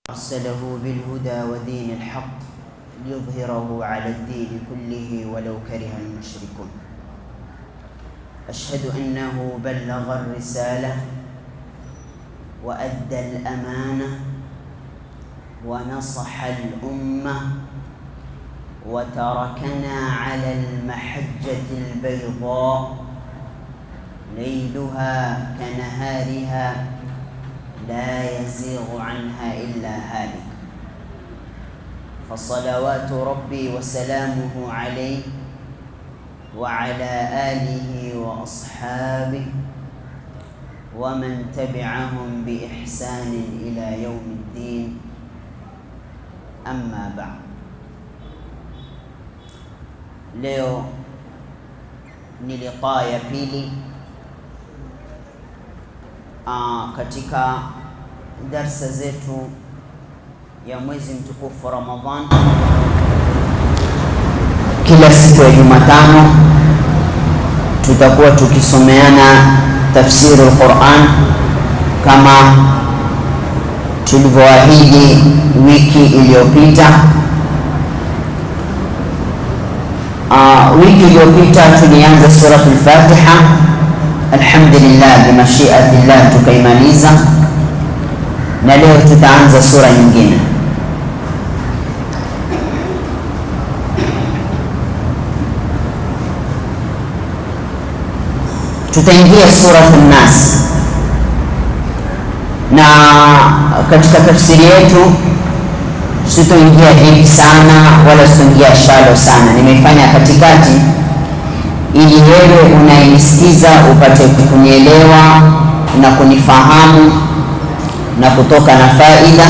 أرسله بالهدى ودين الحق ليظهره على الدين كله ولو كره المشركون. أشهد أنه بلغ الرسالة وأدى الأمانة ونصح الأمة وتركنا على المحجة البيضاء ليلها كنهارها لا يزيغ عنها إلا هالك. فصلوات ربي وسلامه عليه وعلى آله وأصحابه ومن تبعهم بإحسان إلى يوم الدين. أما بعد. Leo ni liqaa ya pili katika darsa zetu ya mwezi mtukufu wa Ramadhan. Kila siku ya Jumatano tutakuwa tukisomeana tafsiri al-Qur'an kama tulivyoahidi wiki iliyopita. Wiki iliyopita tulianza sura al-Fatiha, alhamdulillah bimashiatillah tukaimaliza, na leo tutaanza sura nyingine. Tutaingia sura an-Nas, na katika tafsiri yetu sitoingia deep sana wala sitoingia shallow sana. Nimeifanya katikati ili wewe unayenisikiza upate kunielewa na kunifahamu na kutoka na faida,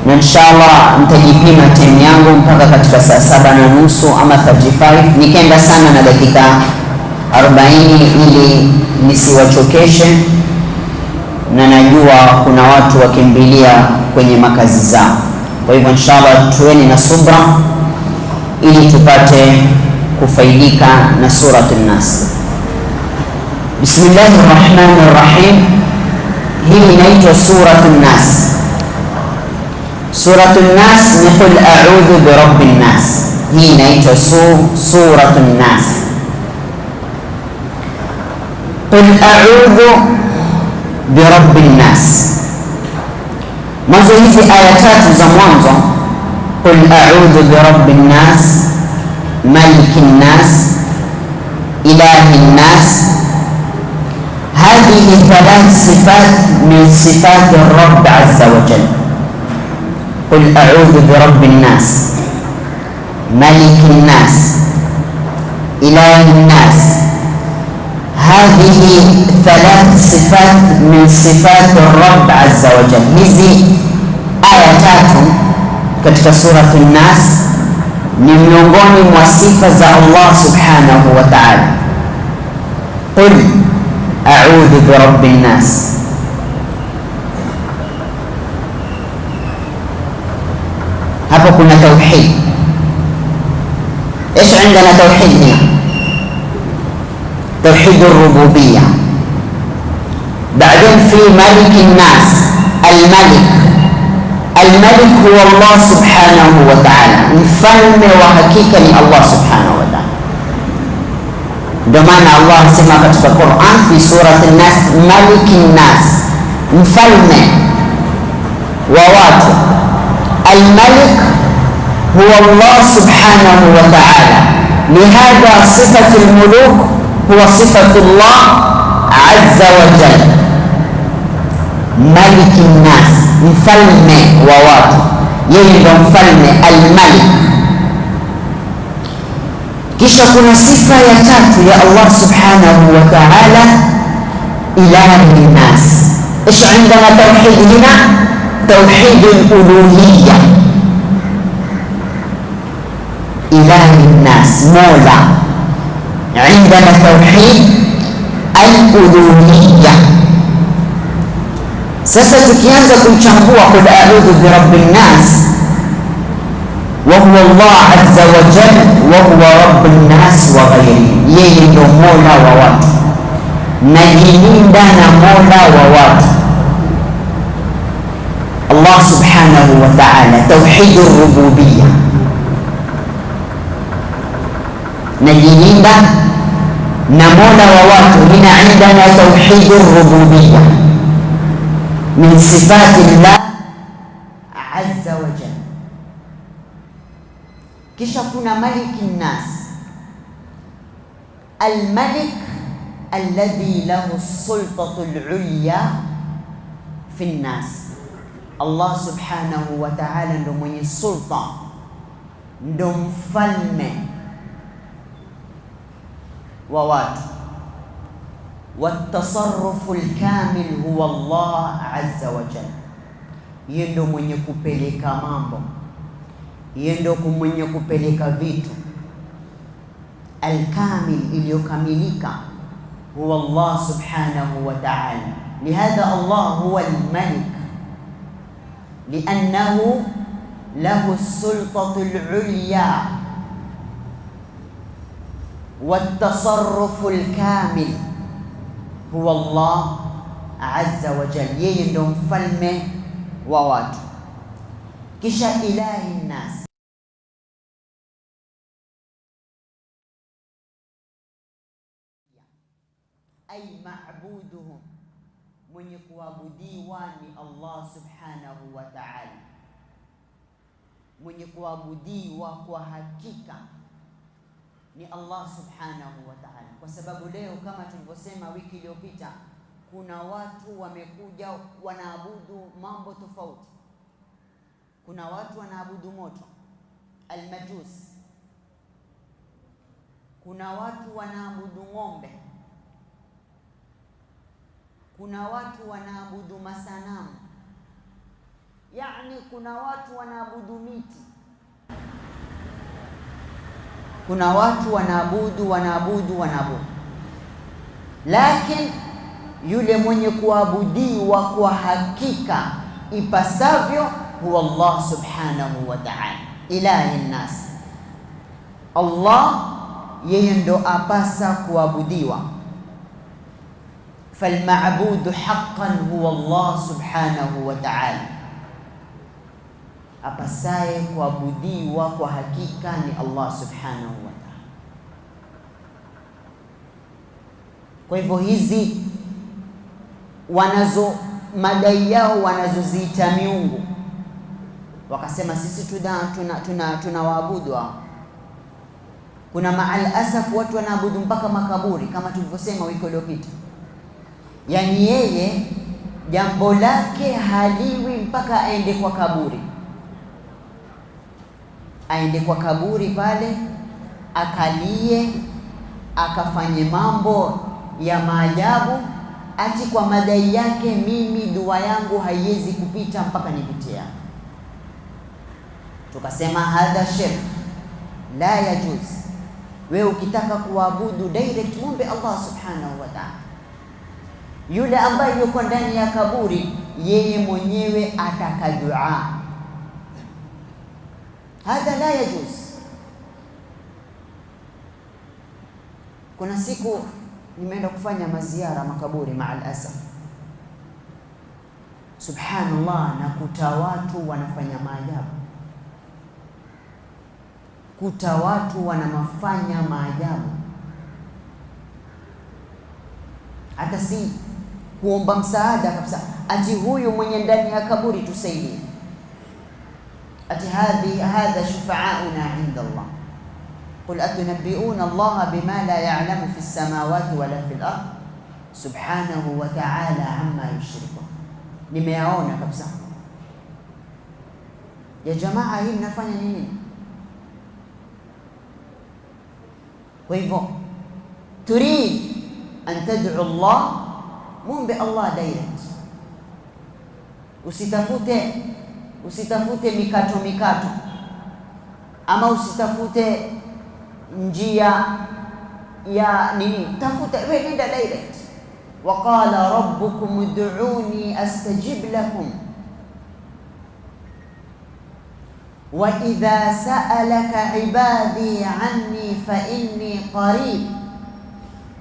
na inshallah nitajipima time yangu mpaka katika saa 7:30 ama 35, nikenda sana na dakika 40 ili nisiwachokeshe, na najua kuna watu wakimbilia kwenye makazi zao. Kwa hivyo inshallah tuweni na subra ili tupate kufaidika na surat an-Nas. Bismillahir Rahmanir Rahim. Hii inaitwa surat an-Nas. Surat an-Nas ni qul a'udhu bi rabbin nas. Hii inaitwa surat an-Nas. Qul a'udhu bi rabbin nas. Mwanzo hizi aya tatu za mwanzo, qul a'udhu bi rabbin nas, malikin nas, ilahin nas, hadhihi thalath sifat min sifati rabb azza wa jalla. Qul a'udhu bi rabbin nas, malikin nas, ilahin nas, hadhihi thalath sifat min sifati rabb azza wa jalla. Hizi aya tatu katika surati an-Nas ni miongoni mwa sifa za Allah subhanahu wa ta'ala. Qul a'udhu bi rabbin nas. Hapo kuna tauhid. ايش عندنا توحيد هنا؟ توحيد الربوبية. بعدين في ملك الناس، الملك هو الله سبحانه وتعالى. mfalme wa hakika ni Allah subhanahu wa ta'ala. Ndio maana Allah anasema katika Qur'an fi surati an-Nas, malikin nas, mfalme wa watu. Al-Malik huwa Allah subhanahu wa ta'ala. Lihadha sifatu al-muluk huwa sifatu Allah azza wa jalla. Malikin nas, mfalme wa watu, yeye ndio mfalme al-Malik. Kisha kuna sifa ya tatu ya Allah subhanahu wa ta'ala, ilahin nas. ايش عندنا توحيد هنا؟ توحيد الالوهيه. اله الناس، مولا. عندنا توحيد الالوهيه. Sasa tukianza kumchambua qul a'udhu bi rabbin nas, wa huwa Allah azza wa jalla wa huwa rabbun nas wa ghayrihi. Yeye ndio mola wa watu, najilinda na mola wa watu. Allah subhanahu wa ta'ala, tauhidur rububiyya. Najilinda na mola wa watu, lina indana tauhidur rububiyya min sifati llah azza wa jalla. Kisha kuna maliki nnas, almalik alladhi lahu sultatu al-ulya fi nnas. Allah subhanahu wa ta'ala ndo mwenye sulta, ndo mfalme wa watu. Watasarrufu al-kamil huwa Allah azza wa jalla, yeye ndo mwenye kupeleka mambo, yeye ndo mwenye kupeleka vitu. Al-kamil, iliyokamilika, huwa Allah subhanahu wa ta'ala. Lihadha Allah huwa al-malik, liannahu lahu as-sultatu al-ulya wat-tasarrufu al-kamil, huwa Allah azza wa jalla, yeye ndo mfalme wa watu. Kisha ilahi nnas, ay ma'buduhum, mwenye kuabudiwa ni Allah subhanahu wa ta'ala, mwenye kuabudiwa kwa hakika ni Allah subhanahu wa ta'ala. Kwa sababu leo kama tulivyosema wiki iliyopita, kuna watu wamekuja wanaabudu mambo tofauti. Kuna watu wanaabudu moto, almajus. Kuna watu wanaabudu ng'ombe. Kuna watu wanaabudu masanamu. Yani kuna watu wanaabudu miti. Kuna watu wanaabudu. Lakini yule mwenye kuabudiwa kwa hakika ipasavyo huwa Allah subhanahu wa ta'ala, ilahi nnas. Allah yeye ndo apasa kuabudiwa. Falma'budu haqqan huwa Allah subhanahu wa ta'ala, apasaye kuabudiwa kwa hakika ni Allah subhanahu wa ta'ala. Kwa hivyo hizi wanazo madai yao wanazoziita miungu, wakasema sisi tunawaabudu hao. Kuna maal asaf watu wanaabudu mpaka makaburi, kama tulivyosema wiki iliyopita. Yani yeye jambo lake haliwi mpaka aende kwa kaburi, aende kwa kaburi pale akalie, akafanye mambo ya maajabu, ati kwa madai yake, mimi dua yangu haiwezi kupita mpaka nipitia. Tukasema hadha shirk la yajuz. Wewe ukitaka kuabudu direct, muombe Allah subhanahu wa ta'ala. Yule ambaye yuko ndani ya kaburi, yeye mwenyewe ataka dua, hadha la yajuz. Kuna siku nimeenda kufanya maziara makaburi, maal asaf, subhanallah, nakuta watu wanafanya maajabu, kuta watu wanafanya maajabu. Hata si kuomba msaada kabisa, ati huyu mwenye ndani ya kaburi tusaidie, ati hadha shufa'auna 'inda Allah. Qul atunabbi'una Allah bima la ya'lamu fi as-samawati wala fi al-ard subhanahu wa ta'ala amma yushrikun. Nimeyaona kabisa. Ya jamaa, hii mnafanya nini? Kwa hivyo turid an tad'u Allah, muombe Allah direct. Usitafute mikato ama usitafute njia ya nini, tafuta wewe, nenda direct. Wa qala rabbukum ud'uni astajib lakum wa idha sa'alaka ibadi anni fa inni qarib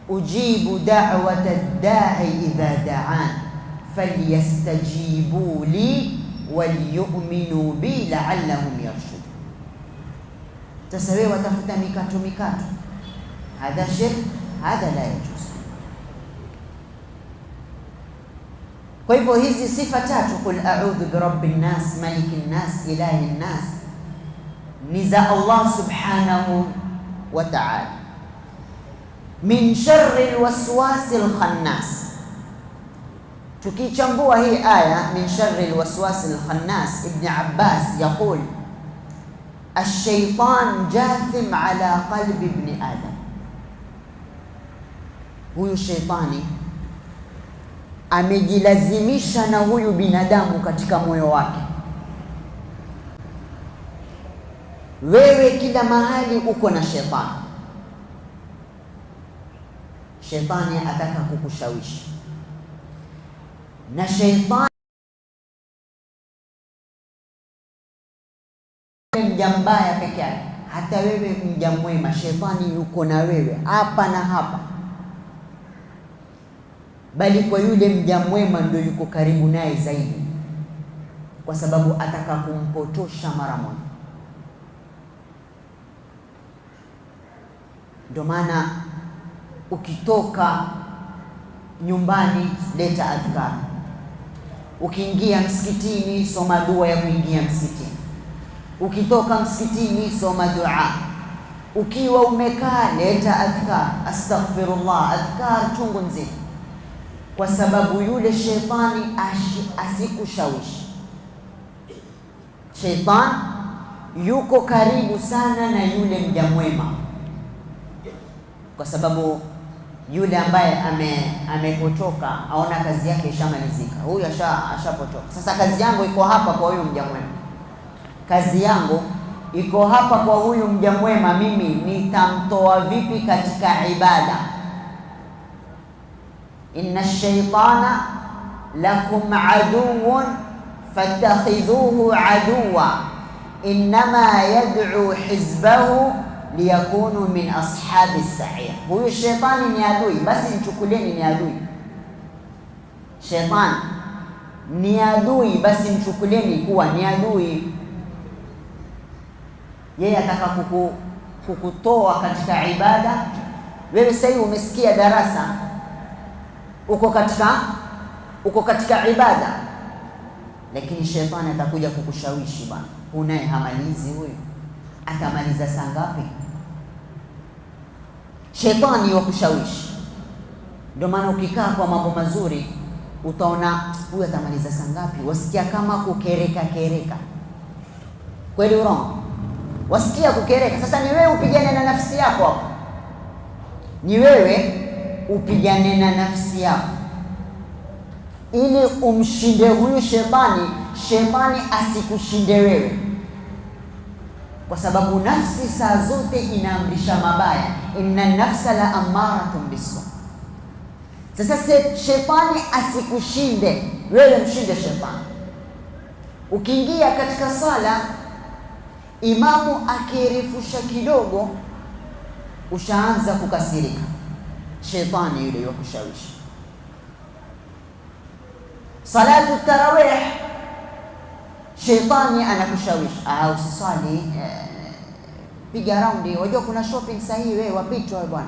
ujibu da'wata ad-da'i idha da'an falyastajibu li waliyu'minu bi la'allahum yarshudun. Sasa wewe watafuta mikato, hadha shirk, hadha la yajuz. Kwa hivyo hizi sifa tatu, qul a'udhu bi rabbin nas, malikin nas, ilahin nas, ni za Allah subhanahu wa ta'ala. Min sharri alwaswasi alkhannas. Tukichambua hii aya, min sharri alwaswasi alkhannas, Ibn Abbas yaqul ash-shaytan jathim ala qalbi ibn Adam. Huyu shaytani amejilazimisha na huyu binadamu katika moyo wake. Wewe kila mahali uko na shetani. Shetani ataka kukushawishi, na shetani mja mbaya peke yake. Hata wewe mja mwema, shetani yuko na wewe hapa na hapa, bali kwa yule mja mwema ndio yuko karibu naye zaidi, kwa sababu ataka kumpotosha mara moja. Ndio maana ukitoka nyumbani leta adhkar, ukiingia msikitini soma dua ya kuingia msikitini, ukitoka msikitini soma dua, ukiwa umekaa leta adhkar, astaghfirullah, adhkar chungu nzima, kwa sababu yule shetani asikushawishi. Shetani yuko karibu sana na yule mja mwema, kwa sababu yule ambaye amepotoka aona kazi yake ishamalizika, huyu ashapotoka. Sasa kazi yangu iko hapa kwa huyu mja mwema, kazi yangu iko hapa kwa huyu mja mwema, mimi nitamtoa vipi katika ibada? Inna ash-shaytana lakum aduwwun fattakhidhuhu aduwwa innama yad'u hizbahu liyakunu min ashabi as-sa'ir. Huyu shetani ni adui, basi mchukulieni ni adui. Shetani ni adui, basi mchukulieni kuwa ni adui. Yeye ataka kukutoa katika ibada. Wewe sasa umesikia darasa, uko katika ibada, lakini shetani atakuja kukushawishi, bwana unaye hamalizi huyu, atamaliza saa ngapi? Shetani wakushawishi. Ndio maana ukikaa kwa mambo mazuri utaona huyu atamaliza saa ngapi, wasikia kama kukereka. Kweli urongo? Wasikia kukereka. Sasa ni wewe upigane na nafsi yako hapo, ni wewe upigane na nafsi yako ili umshinde huyu shetani. Shetani asikushinde wewe, kwa sababu nafsi saa zote inaamrisha mabaya. Inna nafsa la amaratun bisu. Sasa shetani asikushinde wewe, mshinde shetani. Ukiingia katika sala, imamu akirefusha kidogo, ushaanza kukasirika, shetani yule yakushawishi. Salatu tarawih, shetani anakushawishi, usisali, piga raundi, wajua kuna shopping sahihi, wewe wapitwa bwana.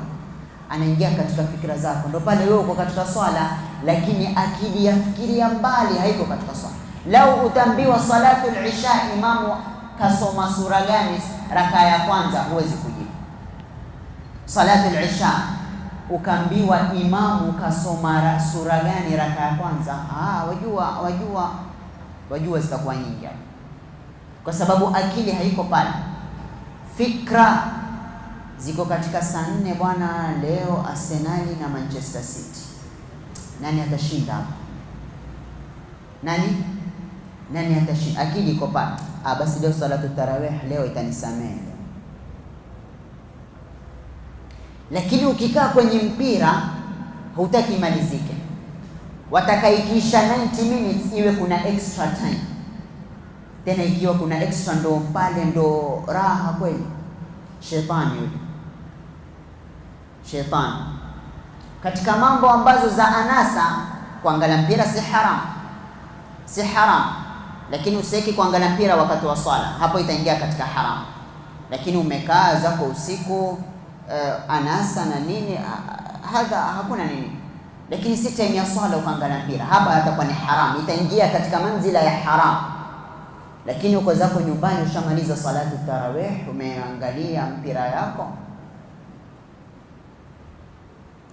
Anaingia katika fikra zako, ndio pale wewe uko katika swala, lakini akili yafikiria mbali, haiko katika swala. Lau utambiwa salatu al-isha, imamu kasoma sura gani raka ya kwanza, huwezi kujibu. Salatu al-isha ukaambiwa imamu kasoma sura gani raka ya kwanza, wajua zitakuwa nyingi, kwa sababu akili haiko pale. Fikra ziko katika saa 4 bwana, leo Arsenal na Manchester City, nani atashinda hapa? Nani atashinda? Akili iko pale. Basi leo salatu tarawih leo itanisamehe. Lakini ukikaa kwenye mpira hutaki imalizike, wataka ikiisha 90 minutes iwe kuna extra time. Tena ikiwa kuna extra ndo pale ndo raha kweli. Shetani yule, shetani katika mambo ambazo za anasa, kuangalia mpira si haram, lakini usiweki kuangalia mpira wakati wa swala, hapo itaingia katika haramu. Lakini umekaa zako usiku anasa na nini, hadha hakuna nini. Lakini si time ya swala ukaangalia mpira, hapa hatakuwa ni haramu, itaingia katika manzila ya haramu. Lakini uko zako nyumbani, ushamaliza salatu tarawih, umeangalia mpira yako,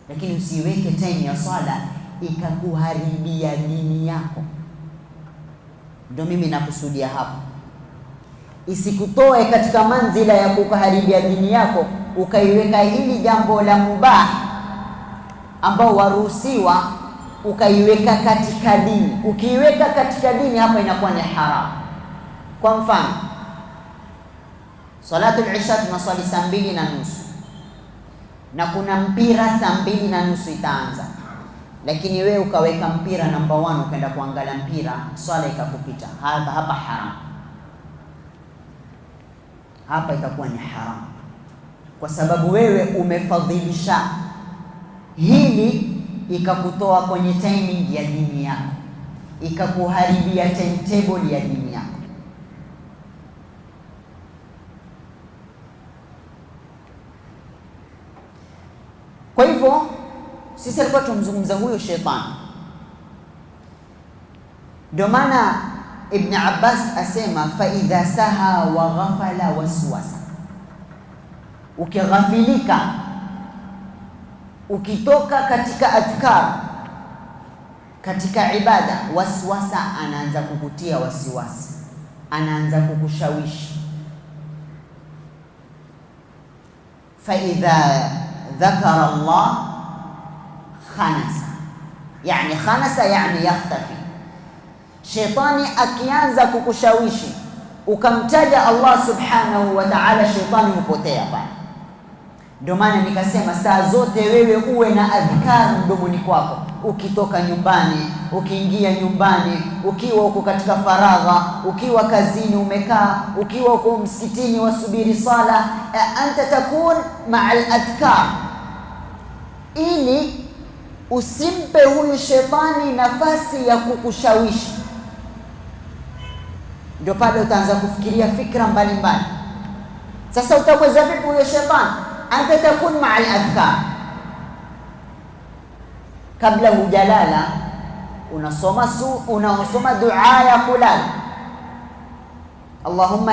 lakini usiweke time ya swala ikakuharibia dini yako. Ndio mimi nakusudia hapa, isikutoe katika manzila ya kukuharibia dini yako, ukaiweka hili jambo la mubah ambao waruhusiwa, ukaiweka katika dini. Ukiiweka katika dini, hapa inakuwa ni haramu. Kwa mfano, salatul isha tunaswali saa 2:30 na kuna mpira saa 2:30 itaanza, lakini wewe ukaweka mpira number 1 ukaenda kuangalia mpira, swala ikakupita, hapa haram. Hapa itakuwa ni haram, kwa sababu wewe umefadhilisha hili, ikakutoa kwenye timing ya dini yako, ikakuharibia timetable ya dini yako. Kwa hivyo sisi alikuwa tumzungumza huyo shetani. Ndio maana Ibn Abbas asema fa idha saha wa ghafala waswasa, ukighafilika, ukitoka katika adhkar, katika ibada, waswasa anaanza kukutia wasiwasi, anaanza kukushawishi. Fa idha dhakara Allah khanasa, yani khanasa yani yakhtafi. Shetani akianza kukushawishi ukamtaja Allah subhanahu wa ta'ala, shetani hupotea pale. Ndio maana nikasema saa zote wewe uwe na adhkar mdomoni kwako, ukitoka nyumbani, ukiingia nyumbani, ukiwa uko katika faragha, ukiwa kazini umekaa, ukiwa uko msikitini wasubiri sala, anta takun ma'a al-adhkar, ili usimpe huyu shetani nafasi ya kukushawishi. Ndio pale utaanza kufikiria fikra mbalimbali. Sasa utaweza vipi huyo shetani? Anta takun ma'a al-adhkar, kabla hujalala unasoma dua ya kulala, Allahumma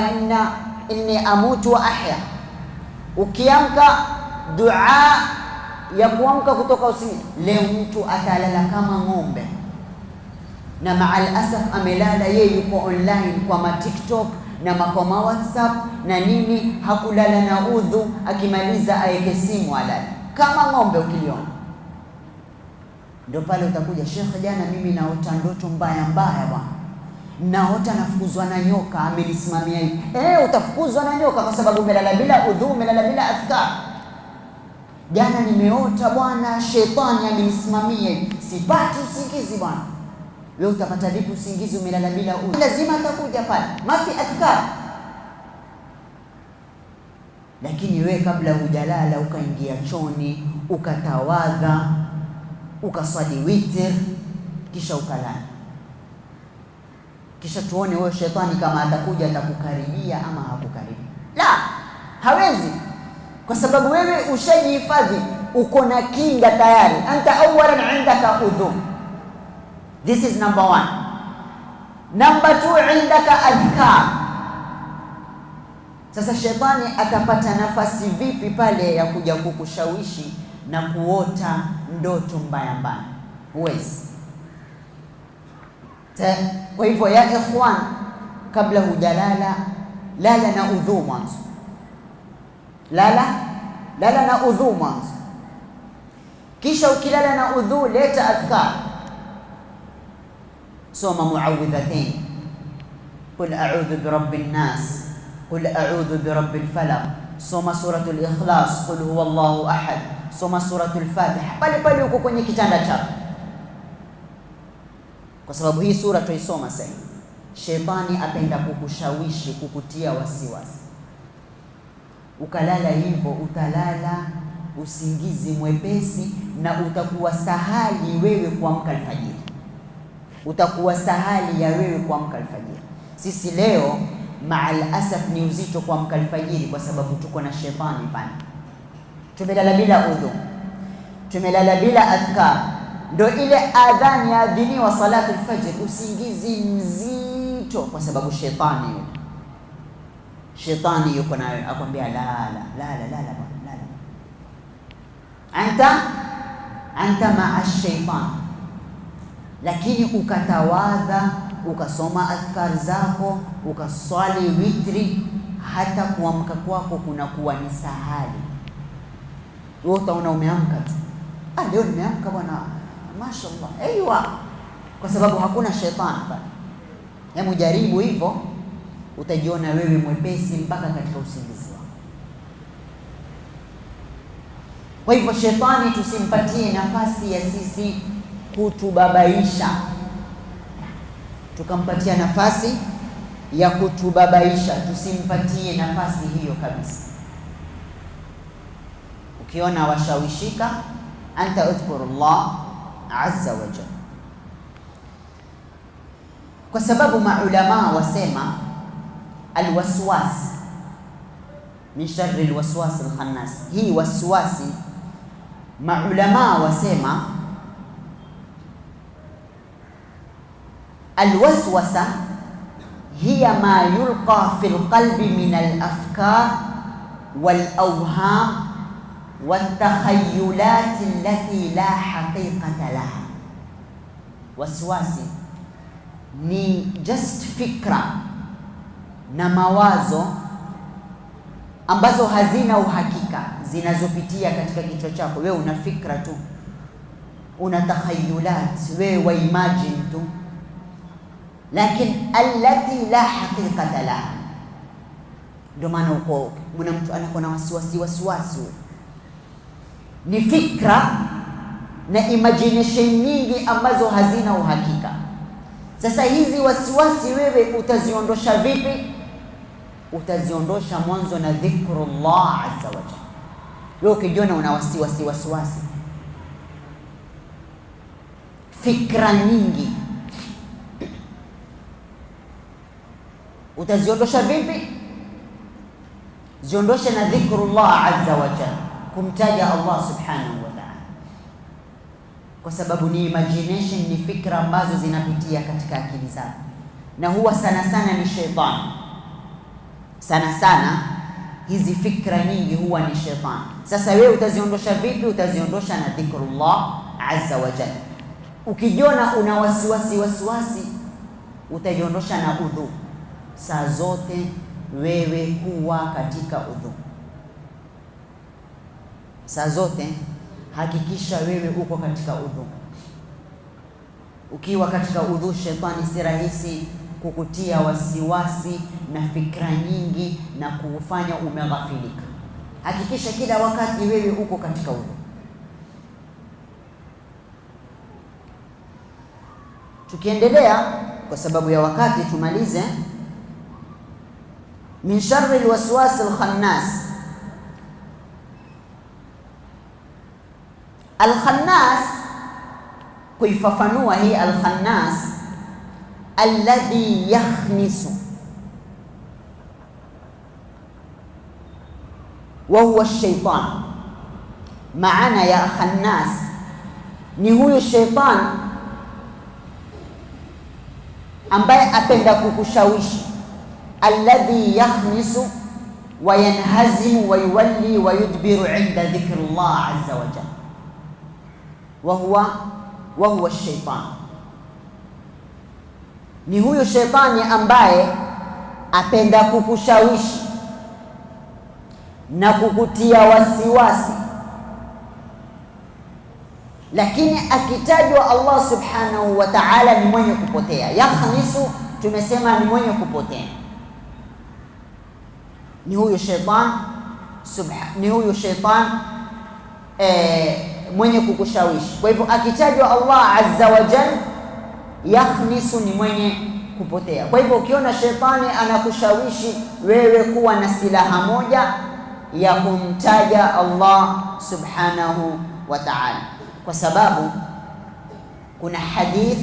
inni amutu wa ahya. Ukiamka dua ya kuamka kutoka usingizi. Leo mtu atalala kama ng'ombe, na maal asaf amelala yeye yuko online kwa ma TikTok na kwa WhatsApp na nini, hakulala na udhu, akimaliza aeke simu alala kama ng'ombe ukiliona. Ndio pale utakuja, Sheikh, jana mimi naota ndoto mbaya bwana, naota nafukuzwa na nyoka amenisimamia hivi. Utafukuzwa na nyoka kwa sababu umelala bila udhu, umelala bila adhkar. Jana nimeota bwana, shetani amenisimamia, sipati usingizi bwana. Wewe utapata vipi usingizi umelala bila udhu? Lazima atakuja pale, mafi adhkar. Lakini wewe kabla hujalala ukaingia choni, ukatawadha, ukaswali witr, kisha ukalala. Kisha tuone wewe shetani kama atakuja atakukaribia ama hakukaribia. La, hawezi, kwa sababu wewe ushajihifadhi, uko na kinga tayari. Anta awalan indaka udhu, this is number 1. Number 2, indaka adhkar. Sasa shetani atapata nafasi vipi pale ya kuja kukushawishi na kuota ndoto mbaya mbaya? Huwezi. Kwa hivyo ya ikhwan, kabla hujalala, lala na udhu mwanzo. Lala na udhu mwanzo. Kisha ukilala na udhu, leta adhkar. Soma muawwidhatain, qul a'udhu birabbin nas, qul a'udhu birabbil falaq. Soma suratul ikhlas, qul huwallahu ahad. Soma suratul fatiha pale uko kwenye kitanda chako, kwa sababu hii sura tuisoma sasa. Shetani apenda kukushawishi, kukutia wasiwasi. Ukalala hivyo, utalala usingizi mwepesi, na utakuwa sahali wewe kuamka alfajiri. Utakuwa sahali ya wewe kuamka alfajiri. Sisi leo maal asaf ni uzito kuamka alfajiri, kwa sababu tuko na shetani pale. Tumelala bila udhu, tumelala bila adhkar, ndo ile adhani ya adhini wa salatu alfajr, usingizi mzito, kwa sababu shetani yuko nayo, akwambia la anta ma'a shaitan. Lakini ukatawadha, ukasoma adhkar zako, ukaswali witri, hata kuamka kwako kunakuwa ni sahali. Wewe utaona umeamka tu, leo nimeamka bwana, mashaallah, aiwa, kwa sababu hakuna shetani pale. Hebu jaribu hivyo, utajiona wewe mwepesi mpaka katika usingizi wako. Kwa hivyo shetani tusimpatie nafasi ya sisi kutubabaisha, tukampatia nafasi ya kutubabaisha, tusimpatie nafasi hiyo kabisa. Ukiona washawishika, anta udhkurullah azza wa jalla, kwa sababu maulama wasema alwaswas min sharri alwaswas alkhannas. Hii waswasi, maulama wasema alwaswasa hiya ma yulqa fi alqalbi min alafkar walawham والتخيلات التي لا حقيقة لها. Waswasi ni just fikra na mawazo ambazo hazina uhakika, zinazopitia katika kichwa chako. Wewe una fikra tu, una takhayulat, wewe wa imagine tu, lakini allati la haqiqata laha. Ndio maana uko mna mtu anakuwa na wasiwasi, ni fikra na imagination nyingi ambazo hazina uhakika. Sasa hizi wasiwasi wewe utaziondosha vipi? Utaziondosha mwanzo na dhikrullah azza wa jalla. Wewe ukijiona una wasiwasi, fikra nyingi, utaziondosha vipi? Ziondoshe na dhikrullah azza wa jalla, kumtaja Allah subhanahu wa ta'ala, kwa sababu ni imagination, ni fikra ambazo zinapitia katika akili zako, na huwa sana ni shetani. Sana hizi fikra nyingi huwa ni shetani. Sasa wewe utaziondosha vipi? Utaziondosha na dhikrullah azza wa jalla. Ukijiona una wasiwasi, utajiondosha na udhu. Saa zote wewe kuwa katika udhu, saa zote hakikisha wewe uko katika udhu. Ukiwa katika udhu, shetani si rahisi kukutia wasiwasi na fikra nyingi na kufanya umeghafilika. Hakikisha kila wakati wewe uko katika udhu. Tukiendelea kwa sababu ya wakati, tumalize. Min sharri alwaswas alkhannas. Alkhannas, kuifafanua hii alkhannas, alladhi yakhnisu wa huwa ash-shaytan. Maana ya khannas ni huyo shaytan ambaye apenda kukushawishi. Alladhi yakhnisu wa yanhazimu wa yuwalli wa yudbiru inda dhikrullah azza wa jalla, wa huwa ash-shaytan. Ni huyo shetani ambaye apenda kukushawishi na kukutia wasiwasi, lakini akitajwa Allah subhanahu wa ta'ala ni mwenye kupotea. Yakhnisu tumesema ni mwenye kupotea, ni huyo shaitan mwenye kukushawishi. Kwa hivyo akitajwa Allah azza wa jalla, yakhnisu ni mwenye kupotea. Kwa hivyo ukiona shetani anakushawishi wewe, kuwa na silaha moja ya kumtaja Allah subhanahu wa ta'ala, kwa sababu kuna hadith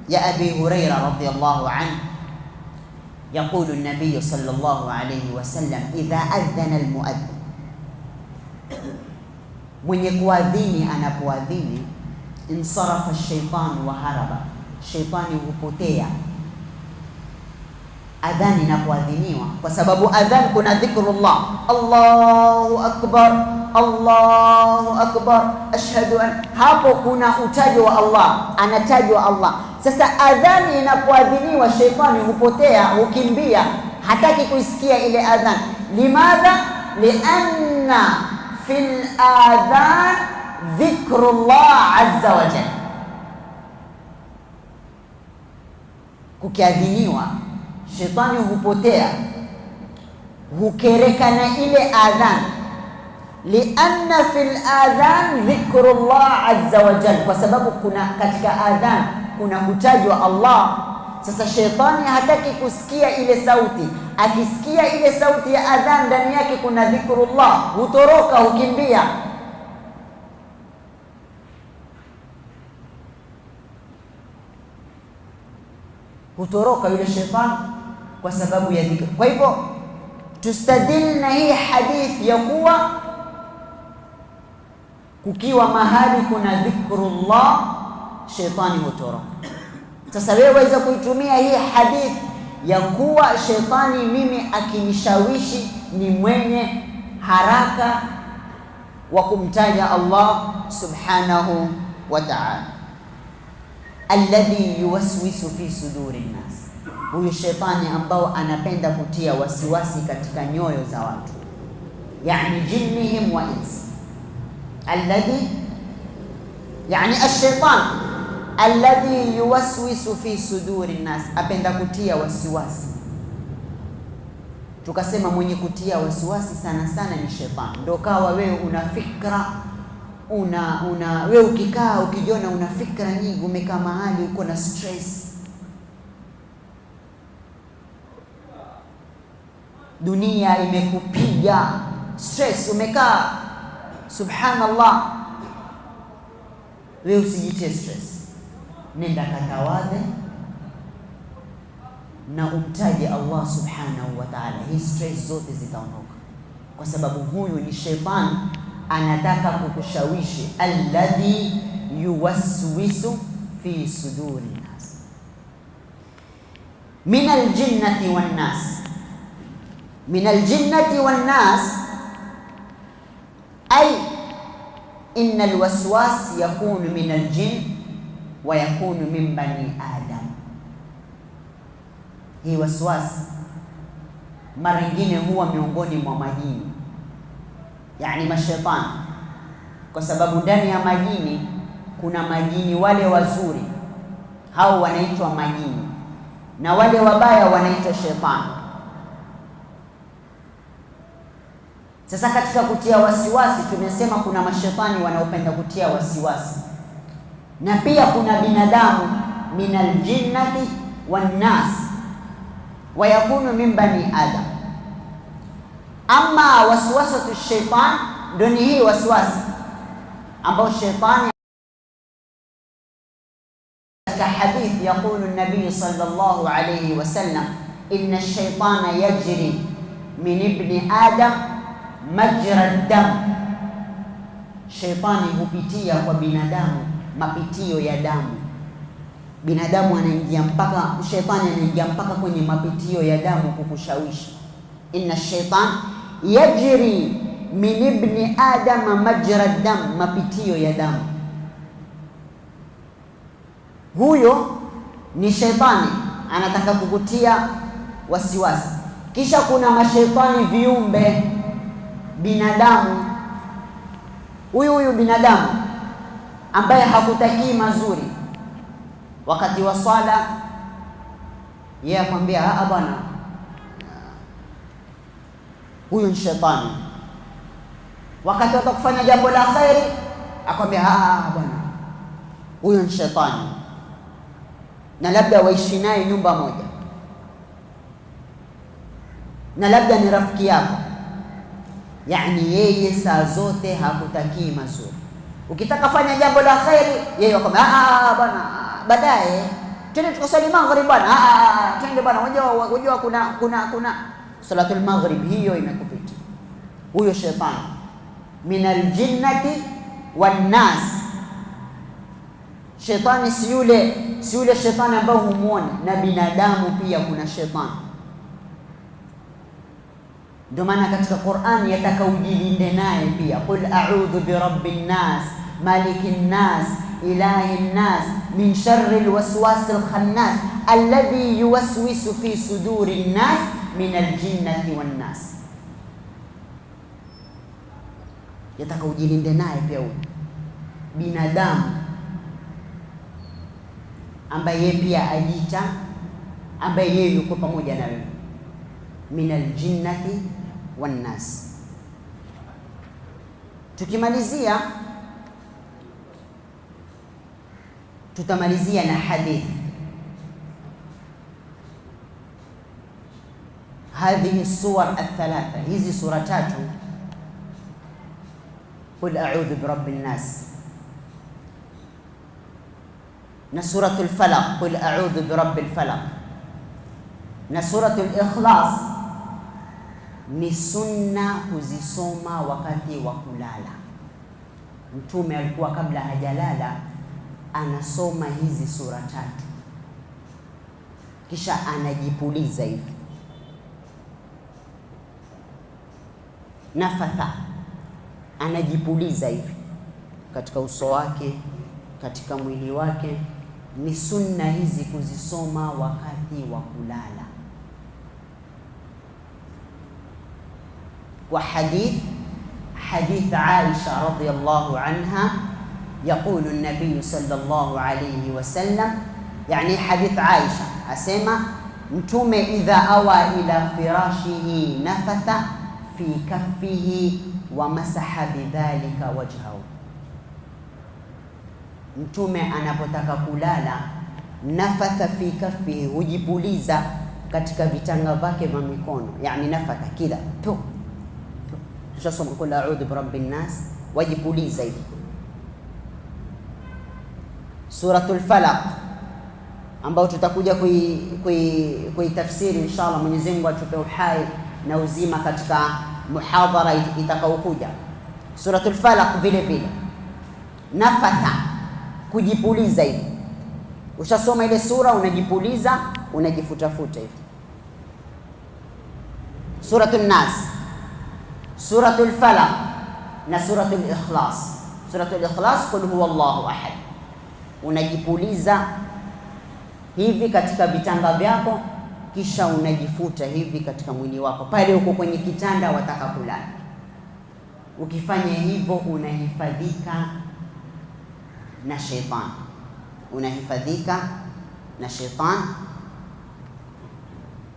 ya Abi Huraira radhiyallahu anhu يقول النبي صلى الله عليه وسلم إذا أذن المؤذن, mwenye kuadhini anapoadhini, insarafa shaitan wa haraba, shaitani hupotea. Adhani inapoadhiniwa, kwa sababu adhan kuna dhikrullah, Allahu akbar, Allahu akbar, ashhadu an, hapo kuna utajo wa Allah, anatajwa Allah. Sasa adhani inapoadhiniwa, shaitani hupotea, hukimbia, hataki kuisikia ile adhan. Limadha? Lianna fil adhan dhikrullah azza wa jalla. Kukiadhiniwa shaitani hupotea, hukereka na ile adhan. Lianna fil adhan dhikrullah azza wa jalla, kwa sababu kuna katika adhan kuna kutajwa Allah. Sasa shaitani hataki kusikia ile sauti. Akisikia ile sauti ya adhan, ndani yake kuna dhikrullah, hutoroka, hukimbia. Hutoroka yule shaitani kwa sababu ya dhikr. Kwa hivyo tustadil na hii hadithi ya kuwa kukiwa mahali kuna dhikrullah, shaitani hutoroka. Sasa wewe waweza kuitumia hii hadithi ya kuwa shaitani mimi akinishawishi ni mwenye haraka wa kumtaja Allah subhanahu wa ta'ala. Alladhi yuwaswisu fi suduri nnas, huyu shaitani ambao anapenda kutia wasiwasi katika nyoyo za watu, yani jinnihim wa insi. Alladhi yani ash-shaytan alladhi yuwaswisu fi suduri nnas, apenda kutia wasiwasi. Tukasema mwenye kutia wasiwasi sana sana ni shaitani. Ndio kawa wewe una fikra wewe ukikaa ukijiona una fikra nyingi, umekaa mahali uko na stress, dunia imekupiga stress, umekaa, subhanallah, wewe usijitie stress. Nenda katawadhe na umtaje Allah subhanahu wa ta'ala, hii stress zote zitaondoka, kwa sababu huyu ni shaitani anataka kukushawishi. Alladhi yuwaswisu fi suduri nas min aljinnati wan nas. Min aljinnati wan nas ay inna alwaswas yakunu min aljin wa yakunu min bani adam. Hii waswas mara nyingine huwa miongoni mwa majini, yani mashaitani, kwa sababu ndani ya majini kuna majini wale wazuri, hao wanaitwa majini, na wale wabaya wanaitwa shaitani. Sasa katika kutia wasiwasi tumesema kuna mashaitani wanaopenda kutia wasiwasi, na pia kuna binadamu minal jinnati wan nas wa yakunu min bani adam. Ama waswasatu shaitan ndio ni hii waswasi ambao shaitani, katika hadithi yaqulu an-nabiy sallallahu alayhi wasallam, inna ash-shaytana yajri min ibni adam majra ad-dam. Shaitani hupitia kwa binadamu mapitio ya damu. Binadamu anaingia mpaka, shaitani anaingia mpaka kwenye mapitio ya damu kukushawishi. Inna ash-shaytan yajri min ibni adam majra dam, mapitio ya damu. Huyo ni shaitani anataka kukutia wasiwasi. Kisha kuna mashaitani viumbe binadamu. Huyu binadamu ambaye hakutakii mazuri, wakati wa swala yeye akwambia bwana, huyu ni shetani. Wakati watakufanya jambo la khairi akwambia bwana, huyu ni shetani, na labda waishi naye nyumba moja, na labda ni rafiki yako, yani yeye saa zote hakutakii mazuri. Ukitaka fanya jambo la khairi, yeye akwambia bwana, baadaye twende tukasali maghrib bwana. Twende bwana, unajua kuna salatul maghrib, hiyo imekupita. Huyo shetani minal jinnati wan nas. Shetani si yule shetani ambao humuona, na binadamu pia kuna shetani. Ndio maana katika Qur'ani yataka ujilinde naye pia. Qul a'udhu bi rabbin nas malikin nas ilahin nas min sharri alwaswasil khannas alladhi yuwaswisu fi sudurin nas min aljinnati wan nas. Yataka ujilinde naye pia huyo binadamu ambaye yeye pia ajita, ambaye yeye yuko pamoja na wewe, min aljinnati wan nas. Tukimalizia tutamalizia na hadithi. Hadhihi suwar athalatha, hizi sura tatu, qul a'udhu bi rabbin nas, na suratul falaq, qul a'udhu bi rabbil falaq, na suratul ikhlas ni sunna kuzisoma wakati wa kulala. Mtume alikuwa kabla hajalala anasoma hizi sura tatu, kisha anajipuliza hivi, nafatha, anajipuliza hivi katika uso wake, katika mwili wake. Ni sunna hizi kuzisoma wakati wa kulala. Wa hadith Aisha radhiyallahu anha yaqulu an-nabiy sallallahu alayhi wasallam, yani hadith Aisha asema mtume idha awa ila firashihi nafatha fi kaffihi wa masaha bidhalika wajhahu. Mtume anapotaka kulala, nafatha fi kaffihi, hujipuliza katika vitanga vyake vya mikono, yani nafatha kila tu. Tushasoma qul a'udhu bi rabbin nas, wajipuliza hivi. Suratul falaq ambao tutakuja kuitafsiri inshallah, Mwenyezi Mungu atupe uhai na uzima katika muhadhara itakayokuja. Suratul falaq vile vile nafatha, kujipuliza hivi. Ushasoma ile sura, unajipuliza, unajifutafuta hivi. Suratul nas, suratul falaq na suratul ikhlas. Suratul ikhlas qul huwallahu ahad, unajipuliza hivi katika vitanga vyako, kisha unajifuta hivi katika mwili wako pale uko kwenye kitanda wataka kulala. Ukifanya hivyo unahifadhika na shetani, unahifadhika na shetani.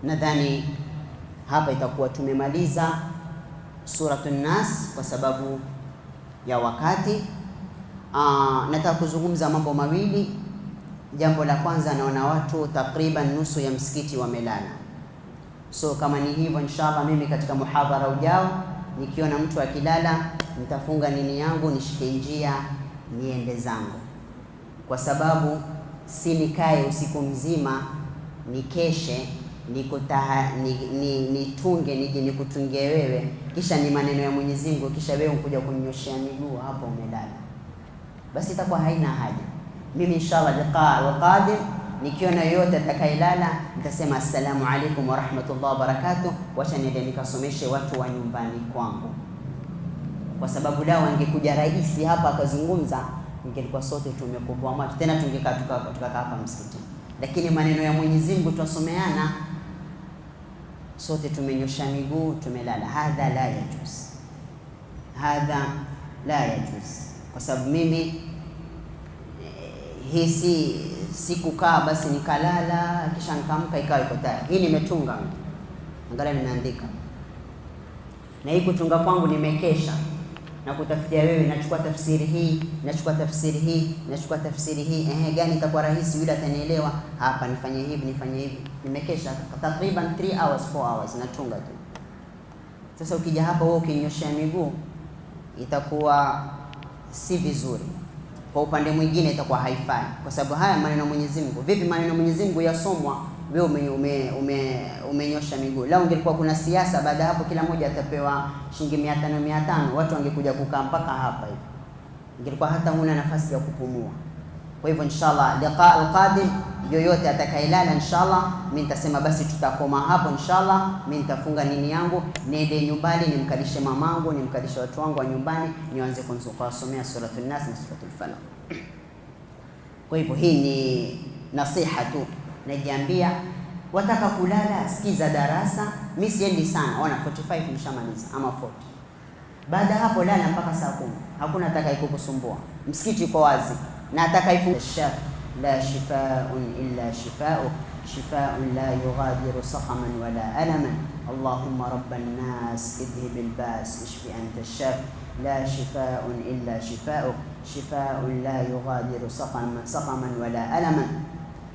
Nadhani hapa itakuwa tumemaliza Suratun Nas kwa sababu ya wakati. Nataka kuzungumza mambo mawili. Jambo la kwanza, naona watu takriban nusu ya msikiti wamelala. So kama ni hivyo, inshallah mimi katika muhadhara ujao nikiona mtu akilala nitafunga nini yangu, nishike njia niende zangu, kwa sababu si nikae usiku mzima nikeshe nitunge nije nikutungie wewe, kisha ni maneno ya Mwenyezi Mungu, kisha wewe ukuja kunyoshia miguu hapo umelala, basi itakuwa haina haja. Mimi inshallah liqa wa qadim, nikiona yote atakayelala nitasema assalamu alaykum wa rahmatullahi wa barakatuh, wacha niende nikasomeshe watu wa nyumbani kwangu, kwa sababu lao angekuja rais hapa akazungumza, ingelikuwa sote tumekumbwa macho, tena tungekaa tukakaa hapa msikitini. Lakini maneno ya Mwenyezi Mungu tusomeana, sote tumenyosha miguu tumelala. Hadha la yajuz, hadha la yajuz, kwa sababu mimi hii si kukaa basi nikalala kisha nikamka ikawa iko tayari. Hii nimetunga, angalia nimeandika, na hii kutunga kwangu nimekesha na kutafikia wewe, nachukua tafsiri hii, nachukua tafsiri hii, nachukua tafsiri hii, gani itakuwa rahisi yule atanielewa, hapa nifanye hivi, nifanye hivi. Nimekesha takriban 3 hours 4 hours natunga tu. Sasa ukija hapa wewe ukinyoshia miguu itakuwa si vizuri. kwa upande mwingine itakuwa haifai, kwa sababu haya maneno Mwenyezi Mungu. Vipi maneno Mwenyezi Mungu yasomwa wewe umenyosha miguu? Lao ingelikuwa kuna siasa, baada hapo kila mmoja atapewa shilingi 500 watu wangekuja kukaa mpaka hapa hivi, ingelikuwa hata huna nafasi ya kupumua. Kwa hivyo inshallah liqa alqadim, yoyote atakayelala inshallah mimi nitasema basi tutakoma hapo inshallah. Mimi nitafunga nini yangu, niende nyumbani, nimkalishe mamangu, nimkalishe watu wangu wa nyumbani, nianze kusomea suratul Nas na suratul Falaq. Kwa hivyo hii ni nasiha tu, najiambia wataka kulala, sikiza darasa. Mimi siendi sana, ona 45 nishamaliza ama 40. Baada hapo lala mpaka saa 10, hakuna atakayekukusumbua. Msikiti uko wazi na atakayefunga la shifaa'un illa shifaa'uk shifaa'un la yughadiru saqaman wala alaman Allahumma rabban nas idhhibil ba's ishfi anta ash-shafi la shifaa'un illa shifaa'uk shifaa'un la yughadiru saqaman wala alaman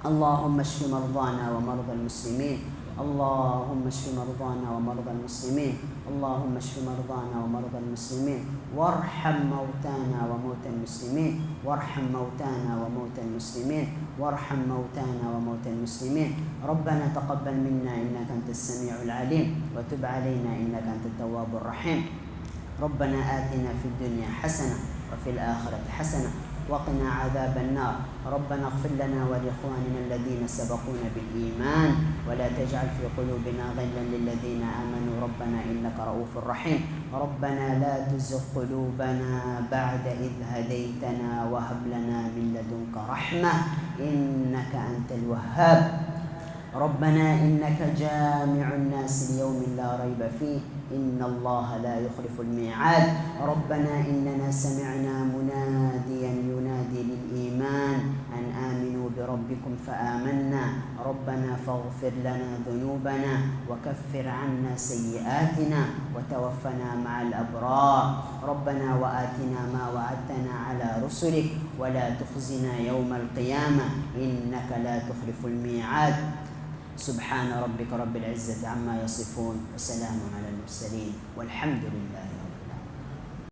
Allahumma ishfi mardana wa mardha al-muslimin اللهم اشف مرضانا ومرضى المسلمين اللهم اشف مرضانا ومرضى المسلمين وارحم موتانا وموتى المسلمين وارحم موتانا وموتى المسلمين وارحم موتانا وموتى المسلمين ربنا تقبل منا إنك أنت السميع العليم وتب علينا إنك أنت التواب الرحيم ربنا آتنا في الدنيا حسنة وفي الآخرة حسنة وقنا عذاب النار ربنا اغفر لنا ولإخواننا الذين سبقونا بالإيمان ولا تجعل في قلوبنا غلا للذين آمنوا ربنا إنك رؤوف رحيم ربنا لا تزغ قلوبنا بعد إذ هديتنا وهب لنا من لدنك رحمة إنك أنت الوهاب ربنا إنك جامع الناس ليوم لا ريب فيه إن الله لا يخلف الميعاد ربنا إننا سمعنا مناديا ينادي للإيمان أن آمنوا بربكم فآمنا ربنا فاغفر لنا ذنوبنا وكفر عنا سيئاتنا وتوفنا مع الأبرار ربنا وآتنا ما وعدتنا على رسلك ولا تخزنا يوم القيامة إنك لا تخلف الميعاد سبحان ربك رب العزة عما يصفون وسلام على المرسلين والحمد لله.